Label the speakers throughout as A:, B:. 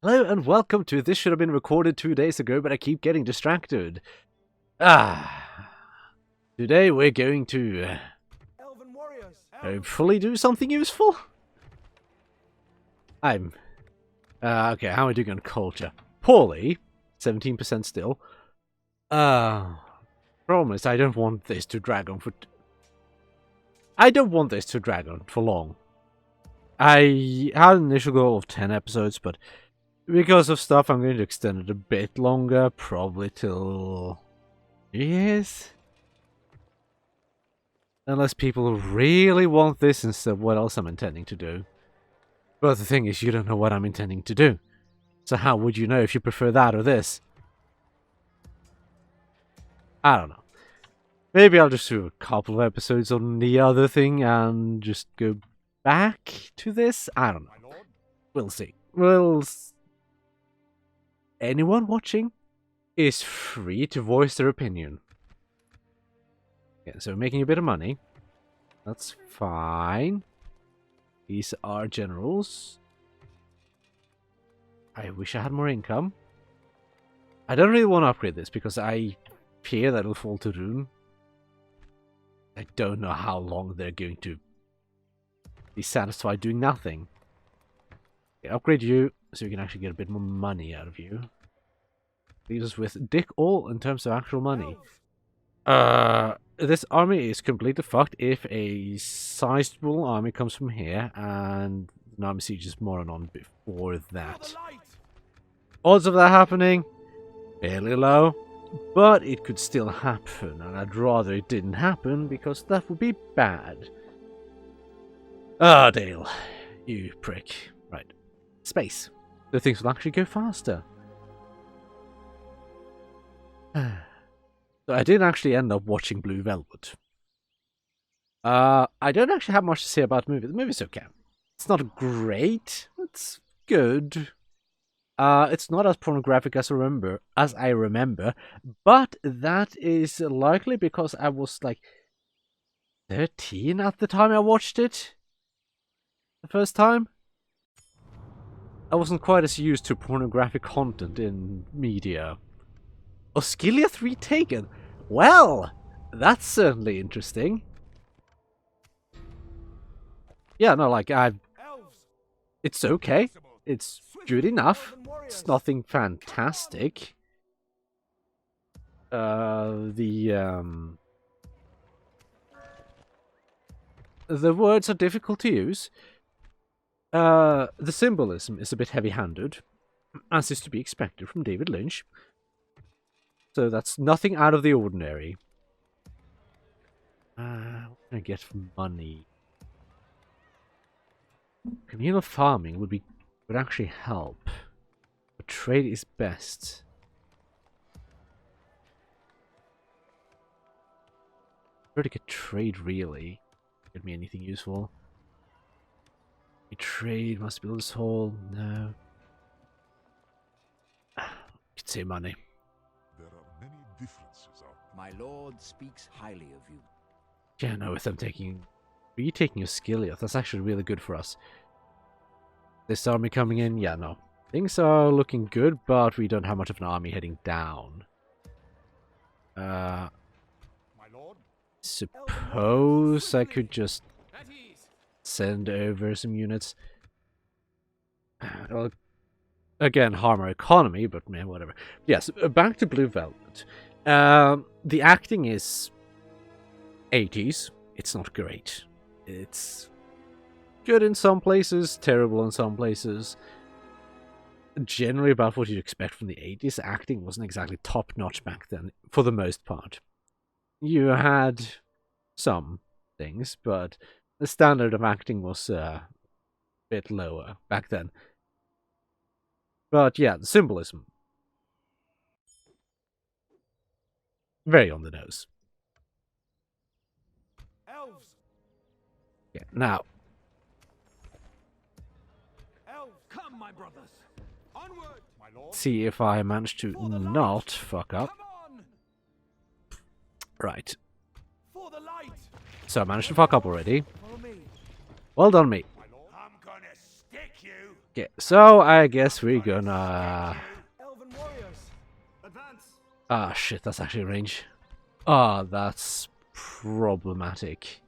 A: Hello and welcome to This Should Have Been Recorded 2 days ago, but I keep getting distracted. Today we're going to hopefully do something useful. Okay, how am I doing on culture? Poorly, 17% still. Problem is I don't want this to drag on for... long. I had an initial goal of 10 episodes, but because of stuff, I'm going to extend it a bit longer, probably till New Year's. Unless people really want this instead of what else I'm intending to do. But the thing is, you don't know what I'm intending to do. So how would you know if you prefer that or this? I don't know. Maybe I'll just do a couple of episodes on the other thing and just go back to this? I don't know. We'll see. Anyone watching is free to voice their opinion. Yeah, so making a bit of money. That's fine. These are generals. I wish I had more income. I don't really want to upgrade this because I fear that it'll fall to ruin. I don't know how long they're going to be satisfied doing nothing. Okay, upgrade you so you can actually get a bit more money out of you. Leaves us with dick all in terms of actual money. This army is completely fucked if a sizable army comes from here and an army siege is more on before that. Odds of that happening? Fairly low. But it could still happen, and I'd rather it didn't happen because that would be bad. Ah, Dale. You prick. Right. Space. So things will actually go faster. So I did actually end up watching Blue Velvet. I don't actually have much to say about the movie. The movie's okay. It's not great. It's good. It's not as pornographic as I remember, but that is likely because I was like 13 at the time I watched it. The first time. I wasn't quite as used to pornographic content in media. Osgiliath retaken? Well, that's certainly interesting. Yeah, no, like, it's okay. It's good enough. It's nothing fantastic. The words are difficult to use. The symbolism is a bit heavy-handed, as is to be expected from David Lynch. So that's nothing out of the ordinary. What can I get for money? Communal farming would actually help. But trade is best. Where to get trade really? Get me anything useful? A trade must build this hall. No. Could say money.
B: There are many differences.
C: My lord speaks highly of you.
A: Yeah, no, with them taking... Are you taking your Skilliath? That's actually really good for us. This army coming in? Yeah, no. Things are looking good, but we don't have much of an army heading down.
B: My lord?
A: Suppose I could just send over some units. Well, again, harm our economy, but man, whatever. Yes, back to Blue Velvet. The acting is 80s. It's not great. It's good in some places, terrible in some places. Generally about what you'd expect from the 80s. Acting wasn't exactly top-notch back then, for the most part. You had some things, but the standard of acting was a bit lower back then. But yeah, the symbolism. Very on the nose.
B: Elves.
A: Yeah, now.
B: Elves. Come, my brothers. Onward, my lord.
A: See if I manage to not fuck up. Right.
B: For the light.
A: So I managed to fuck up already. Well done, me.
B: I'm gonna stick
A: Okay, so I guess we're gonna...
B: Elven warriors. Advance.
A: Ah, shit, that's actually range. Ah, that's problematic.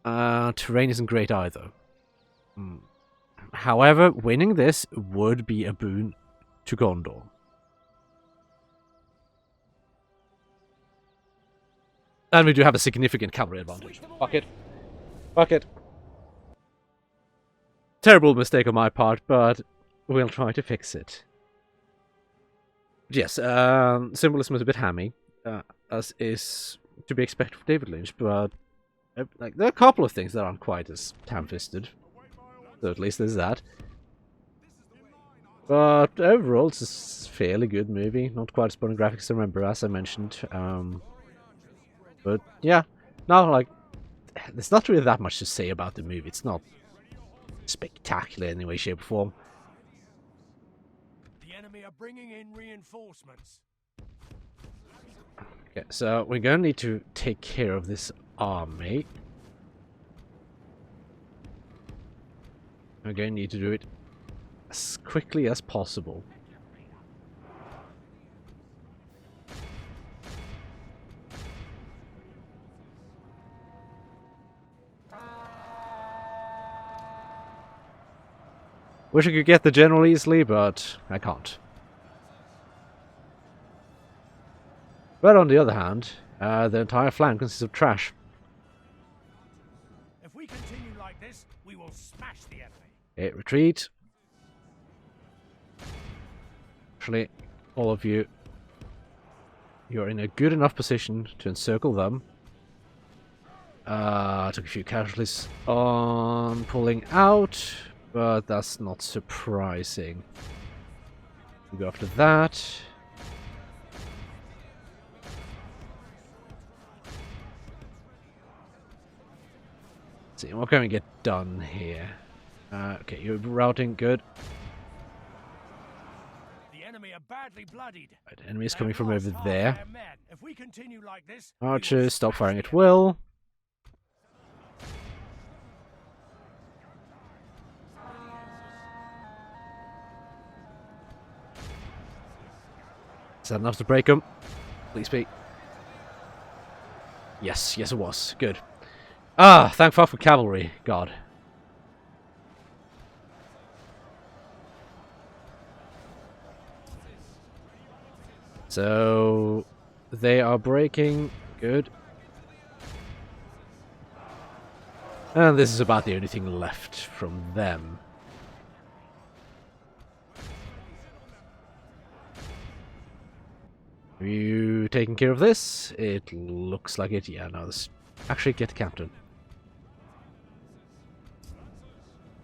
A: Terrain isn't great either. However, winning this would be a boon to Gondor. And we do have a significant cavalry advantage. Fuck it. Fuck it. Terrible mistake on my part, but we'll try to fix it. Yes, symbolism is a bit hammy, as is to be expected from David Lynch, but like there are a couple of things that aren't quite as ham-fisted. So at least there's that. But overall, it's a fairly good movie. Not quite as pornographic as I remember, as I mentioned. But yeah, no, like there's not really that much to say about the movie. It's not spectacular in any way, shape, or form.
B: The enemy are bringing in reinforcements.
A: Okay, so we're gonna need to take care of this army. We're gonna need to do it as quickly as possible. Wish I could get the general easily, but I can't. But on the other hand, the entire flank consists of trash.
B: If we continue like this, we will smash the enemy.
A: Okay, retreat. Actually, all of you, you're in a good enough position to encircle them. Took a few casualties on pulling out, but that's not surprising. We go after that. Let's see, what can we get done here? Okay, you're routing, good.
B: The enemy are badly bloodied.
A: Right, enemies coming from over there.
B: If we continue like this,
A: Archers, stop firing at will. Is that enough to break them? Please be. Yes, yes it was. Good. Ah, thank fuck for cavalry. God. So they are breaking. Good. And this is about the only thing left from them. Are you taking care of this? It looks like it. Yeah, no, this... Actually, get the captain.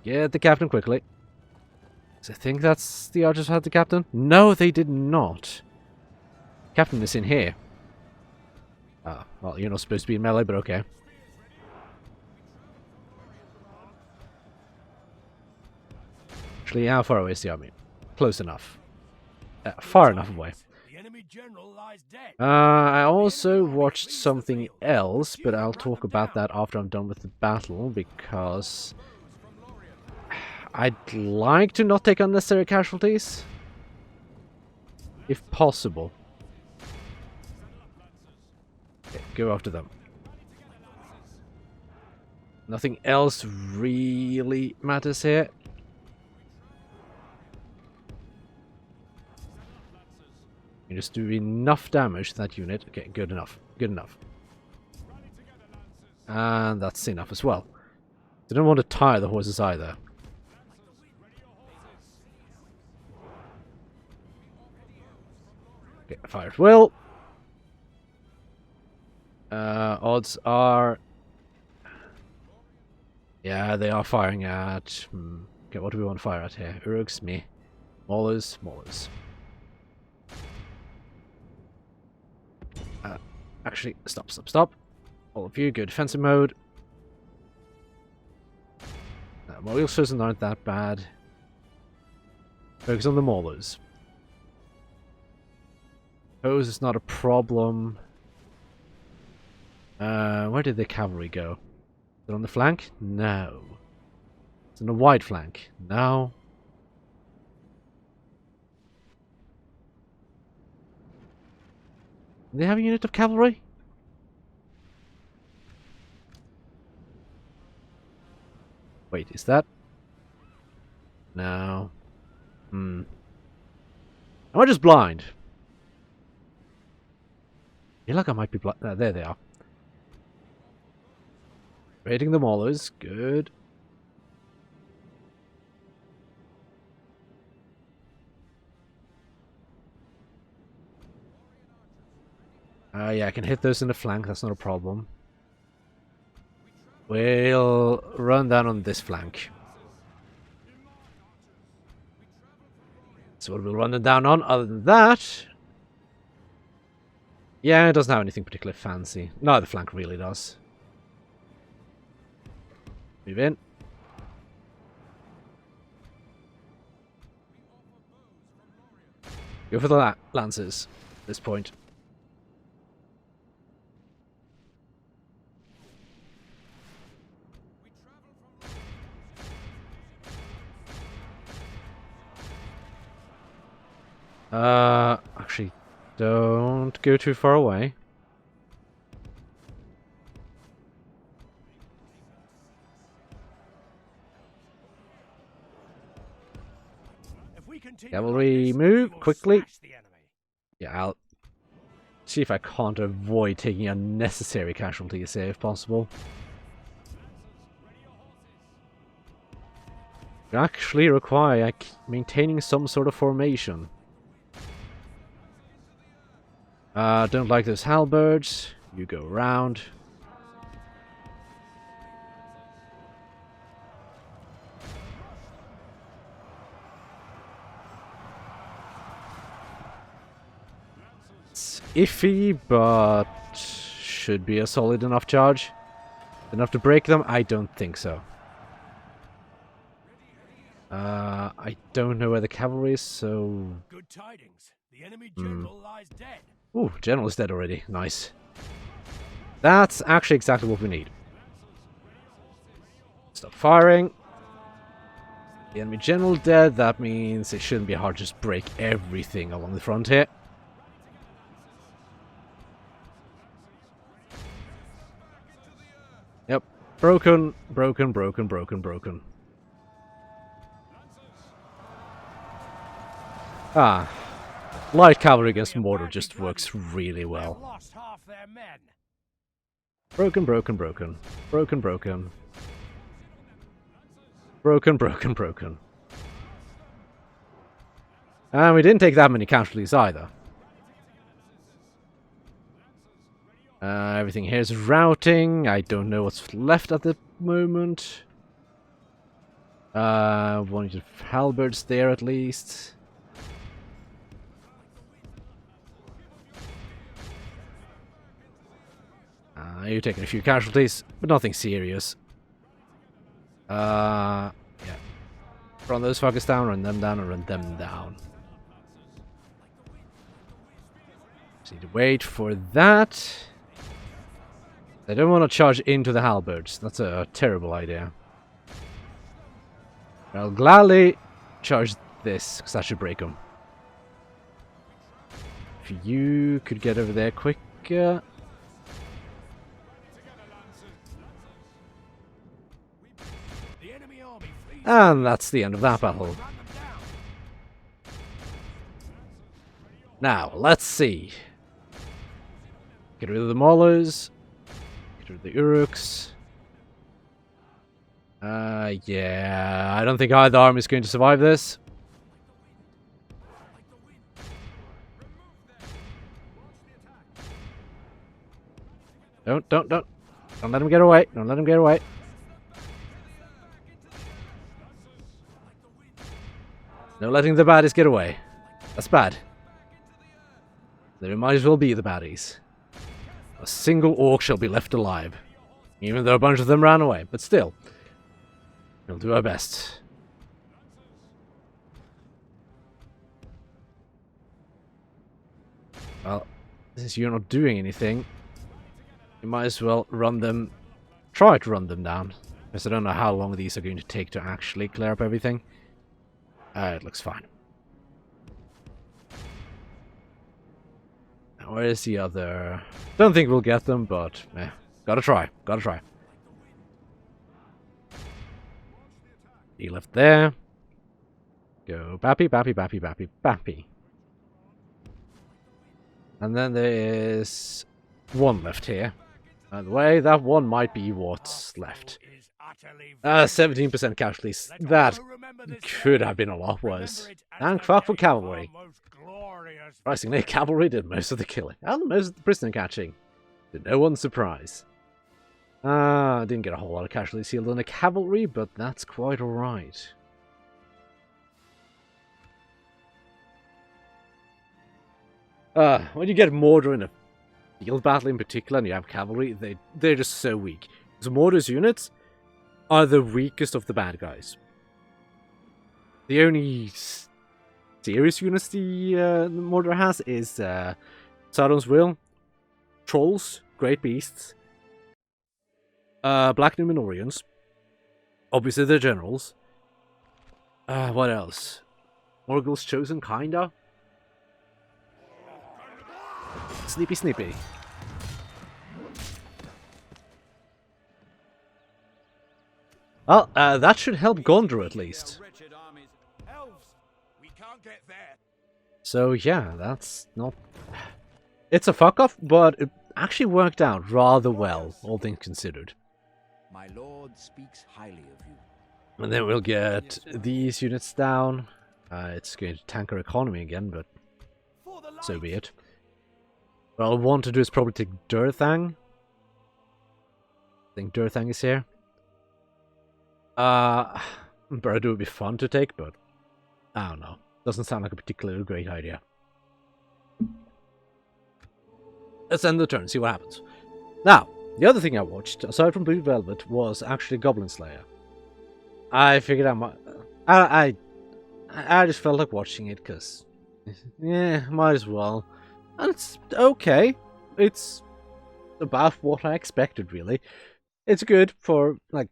A: Get the captain quickly. So I think that's the archers who had the captain. No, they did not. Captain is in here. Ah, well, you're not supposed to be in melee, but okay. Actually, how far away is the army? Close enough. Far enough away. I also watched something else, but I'll talk about that after I'm done with the battle, because I'd like to not take unnecessary casualties, if possible. Okay, go after them. Nothing else really matters here. You just do enough damage to that unit. Okay, good enough. Good enough. And that's enough as well. They don't want to tire the horses either. Okay, fire at will. Odds are... Yeah, they are firing at... Okay, what do we want to fire at here? Uruks, me. Maulers, maulers. Actually, stop, stop, stop. All of you, go defensive mode. My wheel shows aren't that bad. Focus on the maulers. Hose is not a problem. Where did the cavalry go? Is it on the flank? No. It's on the wide flank. Now. Do they have a unit of cavalry? Wait, is that? No. Am I just blind? I feel like I might be blind. There they are. Raiding the maulers. Good. Yeah, I can hit those in the flank. That's not a problem. We'll run down on this flank. So what we'll run them down on. Other than that... Yeah, it doesn't have anything particularly fancy. No, the flank really does. Move in. Go for the lancers at this point. Actually, don't go too far away. Cavalry, move quickly. Yeah, I'll see if I can't avoid taking unnecessary casualties here if possible. You actually require maintaining some sort of formation. Don't like those halberds. You go around. It's iffy, but should be a solid enough charge. Enough to break them? I don't think so. I don't know where the cavalry is, so...
B: Good tidings. The enemy general lies dead.
A: Ooh, general is dead already. Nice. That's actually exactly what we need. Stop firing. The enemy general dead. That means it shouldn't be hard to just break everything along the front here. Yep. Broken, broken, broken, broken, broken. Ah. Light cavalry against mortar just works really well. Broken, broken, broken. Broken, broken. Broken, broken, broken. And we didn't take that many casualties either. Everything here is routing. I don't know what's left at the moment. One of halberds there at least. You're taking a few casualties, but nothing serious. Yeah. Run those fuckers down, run them down, and run them down. Just need to wait for that. I don't want to charge into the halberds. That's a terrible idea. I'll gladly charge this, because that should break them. If you could get over there quicker. And that's the end of that battle. Now, let's see. Get rid of the maulers. Get rid of the uruks. Yeah, I don't think either army is going to survive this. Don't let him get away. Don't let him get away. No letting the baddies get away. That's bad. They might as well be the baddies. A single orc shall be left alive. Even though a bunch of them ran away. But still. We'll do our best. Well, since you're not doing anything, you might as well run them... Try to run them down. Because I don't know how long these are going to take to actually clear up everything. It looks fine. Now, where is the other? Don't think we'll get them, but gotta try. Gotta try. He left there. Go bappy, bappy, bappy, bappy, bappy. And then there is one left here. By the way, that one might be what's left. 17% casualties. That could have been a lot worse. And fuck for cavalry. Surprisingly, cavalry did most of the killing. And most of the prisoner catching. To no one's surprise. Didn't get a whole lot of casualties healed on the cavalry, but that's quite alright. When you get Mordor in a field battle in particular, and you have cavalry, they're just so weak. So Mordor's units are the weakest of the bad guys. The only serious units the Mordor has is Sauron's Will, Trolls, Great Beasts, Black Numenorians, obviously the generals. What else? Morgul's Chosen, kinda. Sneepy Sneepy. Well, that should help Gondor at least. So yeah, that's not... It's a fuck-off, but it actually worked out rather well, all things considered.
C: My lord speaks highly of you.
A: And then we'll get these units down. It's going to tank our economy again, but so be it. What I'll want to do is probably take Durthang. I think Durthang is here. Barad would be fun to take, but I don't know. Doesn't sound like a particularly great idea. Let's end the turn, see what happens. Now, the other thing I watched, aside from Blue Velvet, was actually Goblin Slayer. I figured I might... I just felt like watching it, because... Yeah, might as well. And it's okay. It's about what I expected, really. It's good for, like...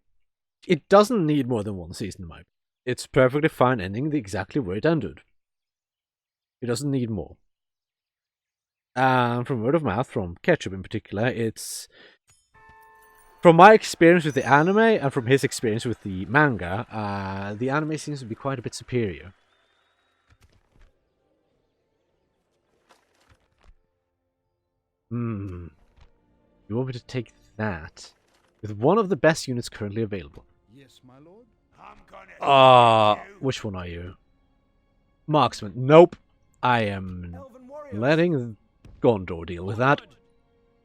A: It doesn't need more than one season, in my opinion. It's perfectly fine ending exactly where it ended. It doesn't need more. And from word of mouth, from Ketchup in particular, it's... From my experience with the anime, and from his experience with the manga, the anime seems to be quite a bit superior. You want me to take that? With one of the best units currently available.
B: Yes, my lord. I'm gonna
A: which one are you? Marksman. Nope. I am letting Gondor deal with that.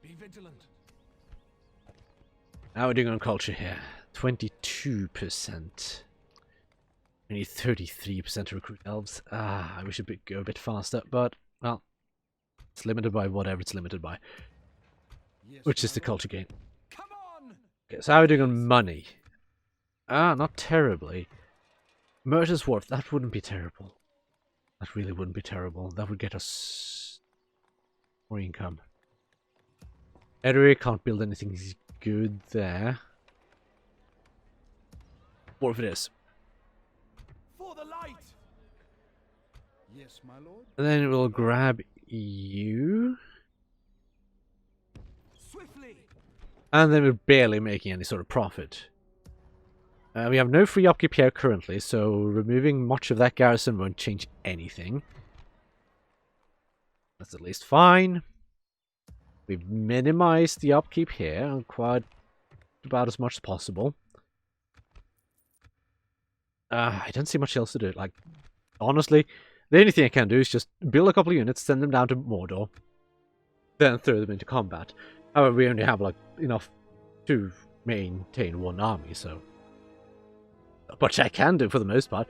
B: Be vigilant.
A: How are we doing on culture here? 22%. Only 33% to recruit elves. I wish it would go a bit faster, but, well, it's limited by whatever it's limited by.
B: Yes,
A: Which is the culture game.
B: come on.
A: Okay, so how are we doing on money? Not terribly. Murder's Wharf, that wouldn't be terrible. That really wouldn't be terrible. That would get us more income. Area can't build anything good there. Wharf it is.
B: For the light. Yes, my lord.
A: And then we'll grab you.
B: Swiftly.
A: And then we're barely making any sort of profit. We have no free upkeep here currently, so removing much of that garrison won't change anything. That's at least fine. We've minimized the upkeep here, quite about as much as possible. I don't see much else to do. Like, honestly, the only thing I can do is just build a couple of units, send them down to Mordor, then throw them into combat. However, we only have like enough to maintain one army, so which I can do for the most part.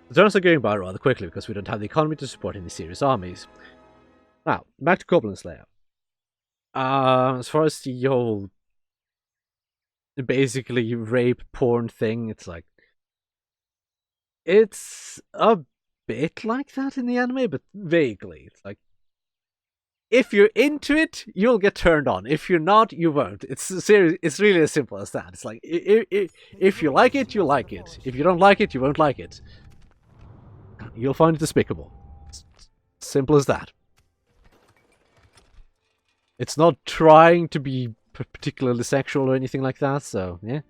A: The turns are going by rather quickly because we don't have the economy to support any serious armies. Now, back to Goblin Slayer. As far as the whole basically rape porn thing, it's like it's a bit like that in the anime, but vaguely. It's like if you're into it, you'll get turned on. If you're not, you won't. It's serious. It's really as simple as that. It's like if you like it, you like it. If you don't like it, you won't like it. You'll find it despicable. It's simple as that. It's not trying to be particularly sexual or anything like that, so yeah.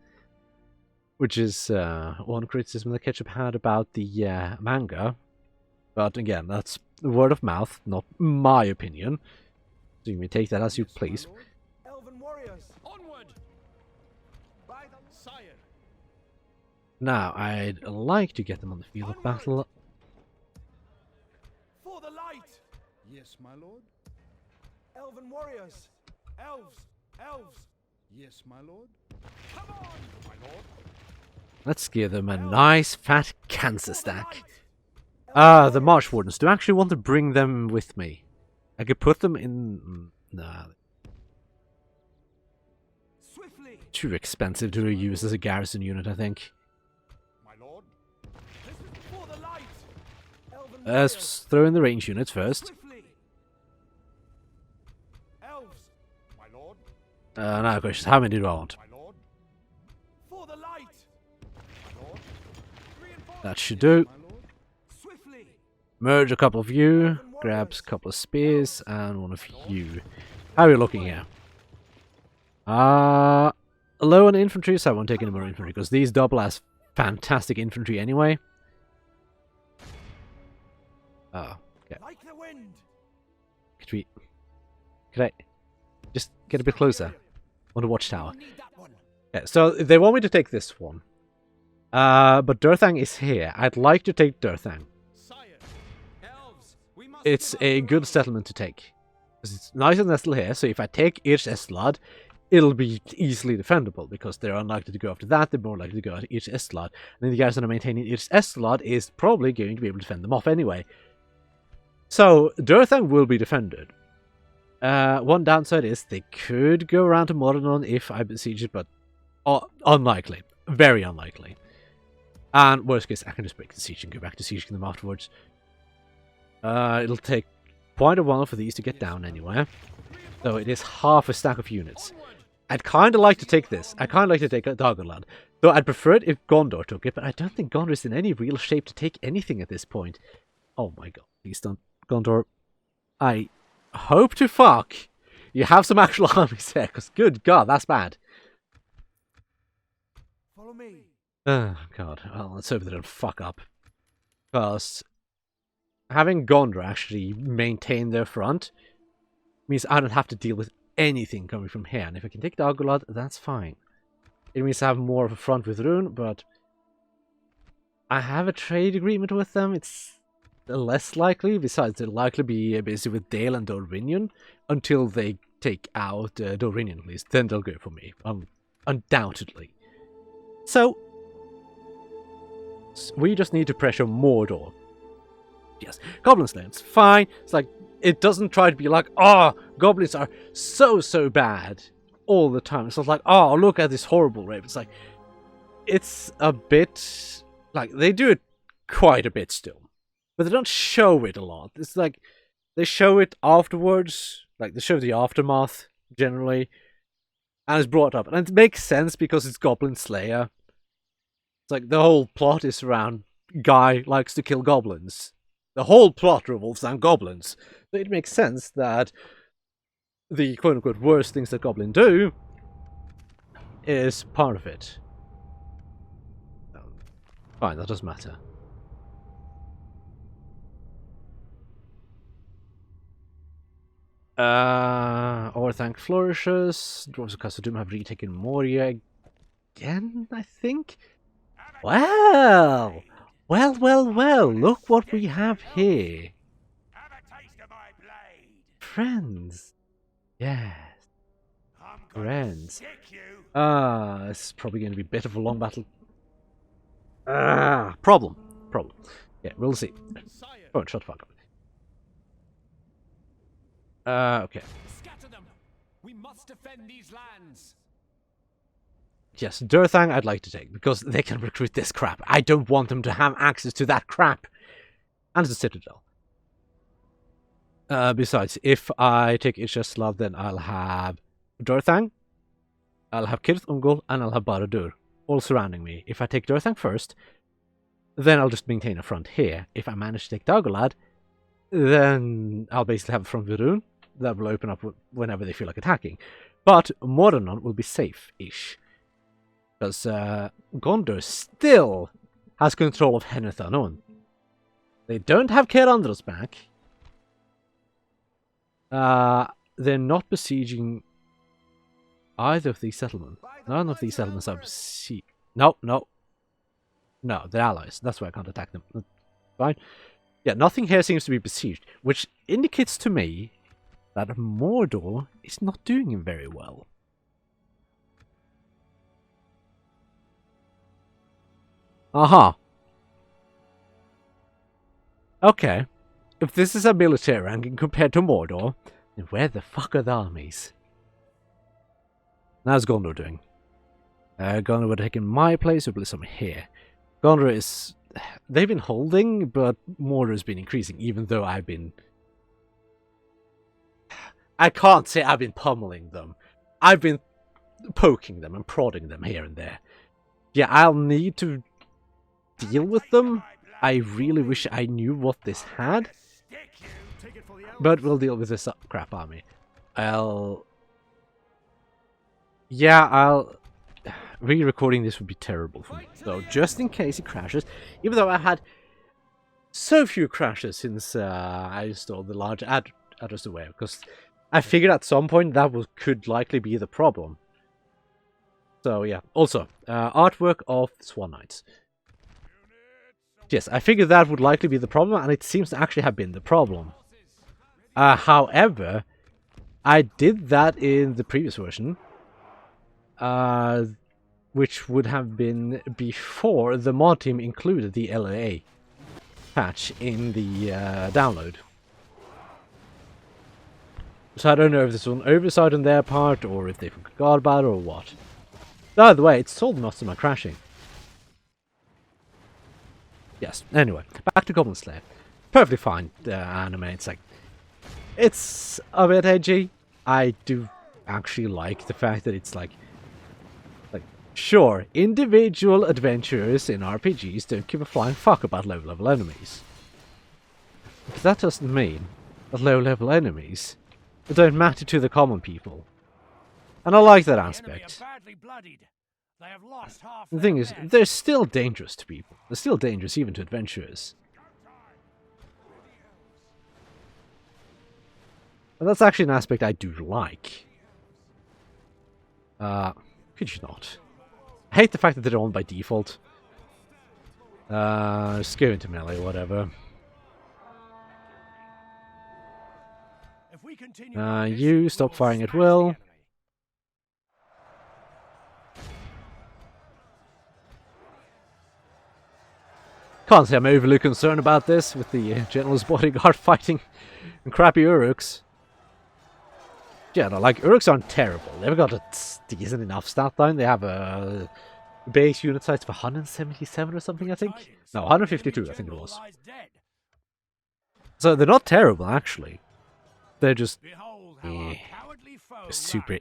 A: Which is one criticism that Ketchup had about the manga. But again, that's word of mouth, not my opinion. So you may take that as you please.
B: Elven warriors, onward! By the sire.
A: Now, I'd like to get them on the field of battle.
B: For the light!
C: Yes, my lord.
B: Elven warriors, elves, elves.
C: Yes, my lord.
B: Come on, my lord.
A: Let's give them a nice fat cancer stack. Ah, the Marsh Wardens. Do I actually want to bring them with me? I could put them in... Nah.
B: Swiftly.
A: Too expensive to use as a garrison unit, I think.
C: My lord.
B: This is for the light. Elven
A: Let's
B: warriors,
A: throw in the range units first.
B: swiftly. Elves,
C: My lord.
A: Now the question is, how many do I want?
C: My lord.
B: for the light.
C: My lord.
B: Reinforce.
A: That should do.
C: My lord.
B: Swiftly.
A: Merge a couple of you, grabs a couple of spears, and one of you. How are you looking here? Low on infantry, so I won't take any more infantry, because these double as fantastic infantry anyway. Oh, okay.
B: Like the wind.
A: Could I just get a bit closer on the watchtower?
B: Need that one.
A: Yeah, so they want me to take this one. But Durthang is here. I'd like to take Durthang.
B: Sire. Elves, we must
A: It's
B: give up
A: a
B: the
A: good
B: road.
A: settlement to take. 'Cause it's nice and nestled here, so if I take Irch Estlad, it'll be easily defendable, because they're unlikely to go after that, they're more likely to go after Irch Estlad. And then the guys that are maintaining Irch Estlad is probably going to be able to defend them off anyway. So, Durthang will be defended. One downside is they could go around to Moradon if I besiege it, but unlikely. Very unlikely. And worst case, I can just break the siege and go back to sieging them afterwards. It'll take quite a while for these to get down anywhere. So it is half a stack of units. I'd kind of like to take this. I kind of like to take Daggerland. Though I'd prefer it if Gondor took it, but I don't think Gondor is in any real shape to take anything at this point. Oh my god, please don't. Gondor. I hope to fuck you have some actual armies there, because good god, that's bad.
B: Follow me.
A: Oh god, well, let's hope they don't fuck up. Because having Gondor actually maintain their front means I don't have to deal with anything coming from here. And if I can take Daggerlad, that's fine. It means I have more of a front with Rune, but I have a trade agreement with them. It's less likely. Besides, they'll likely be busy with Dale and Dorinion until they take out Dorinion, at least. Then they'll go for me, undoubtedly. So, we just need to pressure Mordor. Yes, Goblin Slayer, it's fine. It's like, it doesn't try to be like, oh, goblins are so bad all the time. It's not like, oh, look at this horrible rape. It's like, it's a bit, like, they do it quite a bit still. But they don't show it a lot. It's like, they show it afterwards. Like, they show the aftermath, generally. And it's brought up. And it makes sense because it's Goblin Slayer. It's like, the whole plot is around guy likes to kill goblins. The whole plot revolves around goblins. So it makes sense that the quote-unquote worst things that goblins do is part of it. Fine, that doesn't matter. Orthanc flourishes. Dwarves of Khazad-dûm have retaken Moria again, I think? Well! Well, look what we have here.
B: Have a taste of my blade.
A: Friends. Yes,
B: I'm gonna
A: friends.
B: sick you.
A: This is probably going to be a bit of a long battle. Problem. Yeah, we'll see.
B: Sire.
A: Oh, shut the fuck up. Okay.
B: Scatter them. We must defend these lands.
A: Yes, Durthang I'd like to take, because they can recruit this crap. I don't want them to have access to that crap. And it's a citadel. Besides, if I take Ishaslav, then I'll have Dorthang, I'll have Kirth Ungol, and I'll have Baradur, all surrounding me. If I take Dorthang first, then I'll just maintain a front here. If I manage to take Dagolad, then I'll basically have a front Virun that will open up whenever they feel like attacking. But Mordonon will be safe-ish. Because Gondor still has control of Henethanon. They don't have Kerandros back. They're not besieging either of these settlements. None of these settlements are besieged. No, they're allies. That's why I can't attack them. Fine. Yeah, nothing here seems to be besieged, which indicates to me that Mordor is not doing very well. Aha. Okay. If this is a military ranking compared to Mordor, then where the fuck are the armies? How's Gondor doing? Gondor would have taken my place, or somewhere here. Gondor is... They've been holding, but Mordor has been increasing, even though I've been... I can't say I've been pummeling them. I've been poking them and prodding them here and there. Yeah, I'll need to deal with them. I really wish I knew what this had. But we'll deal with this crap army. Re-recording this would be terrible for me. So, just in case it crashes, even though I had so few crashes since I installed the large address aware, because I figured at some point that could likely be the problem. So, yeah. Also, artwork of Swan Knights. Yes, I figured that would likely be the problem, and it seems to actually have been the problem. However, I did that in the previous version, which would have been before the mod team included the LA patch in the download. So I don't know if this was an oversight on their part, or if they forgot about it, or what. By the way, it's told most of my crashing. Yes, anyway, back to Goblin Slayer. Perfectly fine anime, it's a bit edgy. I do actually like the fact that it's like, sure, individual adventurers in RPGs don't give a flying fuck about low-level enemies. But that doesn't mean that low-level enemies don't matter to the common people. And I like that aspect. The thing is, they're still dangerous to people. They're still dangerous even to adventurers. And that's actually an aspect I do like. Could you not? I hate the fact that they're on by default. Just go into melee, whatever. You stop firing at will. Can't say I'm overly concerned about this, with the General's bodyguard fighting crappy Uruks. Yeah, no, like, Uruks aren't terrible. They've got a decent enough stat line. They have a base unit size of 177 or something, I think. No, 152, I think it was. So they're not terrible, actually. They're just... super...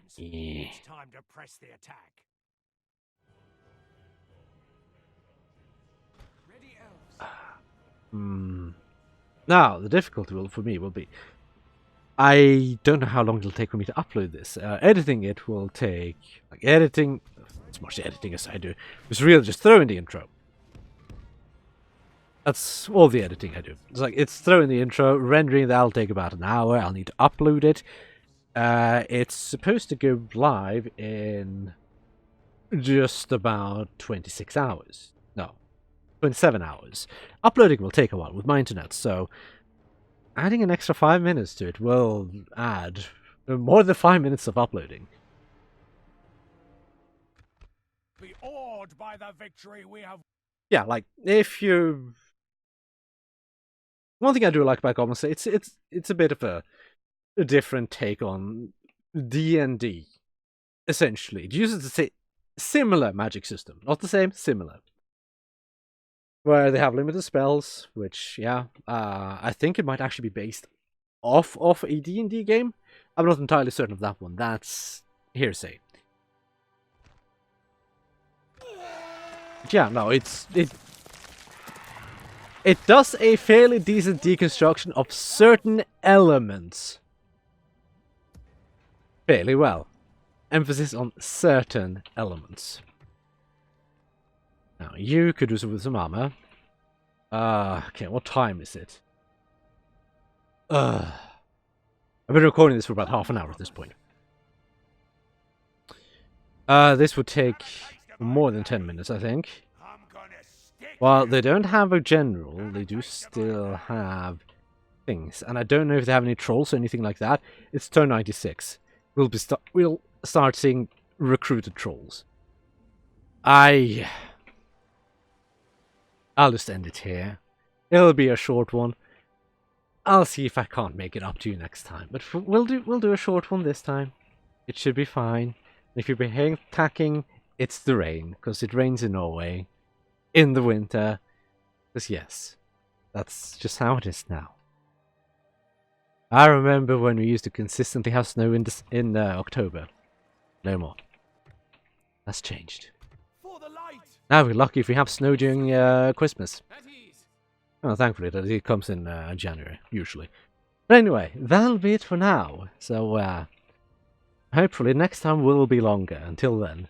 A: Now, the difficulty for me will be... I don't know how long it'll take for me to upload this. Editing it will take... editing... as much editing as I do. It's really just throw in the intro. That's all the editing I do. It's throw in the intro, rendering that'll take about an hour. I'll need to upload it. It's supposed to go live in just about 26 hours. No, 27 hours. Uploading will take a while with my internet, so adding an extra 5 minutes to it will add more than 5 minutes of uploading.
B: Be awed by the victory we have.
A: Yeah, if you... One thing I do like about Goblin Slayer, it's a bit of a different take on D&D. Essentially, it uses a similar magic system, not the same, similar. Where they have limited spells, which, yeah, I think it might actually be based off of a D&D game. I'm not entirely certain of that one. That's hearsay. But yeah, no, it does a fairly decent deconstruction of certain elements fairly well. Emphasis on certain elements. Now, you could do with some armor. Okay, what time is it? I've been recording this for about half an hour at this point. This would take more than 10 minutes, I think. While they don't have a general, they do still have things. And I don't know if they have any trolls or anything like that. It's turn 96. We'll start seeing recruited trolls. I'll just end it here. It'll be a short one. I'll see if I can't make it up to you next time. But we'll do a short one this time. It should be fine. If you're attacking, it's the rain, because it rains in Norway in the winter. Because yes, that's just how it is now. I remember when we used to consistently have snow in October. No more. That's changed. Now we're lucky if we have snow during Christmas. Well, thankfully it comes in January, usually. But anyway, that'll be it for now. So, hopefully next time will be longer. Until then,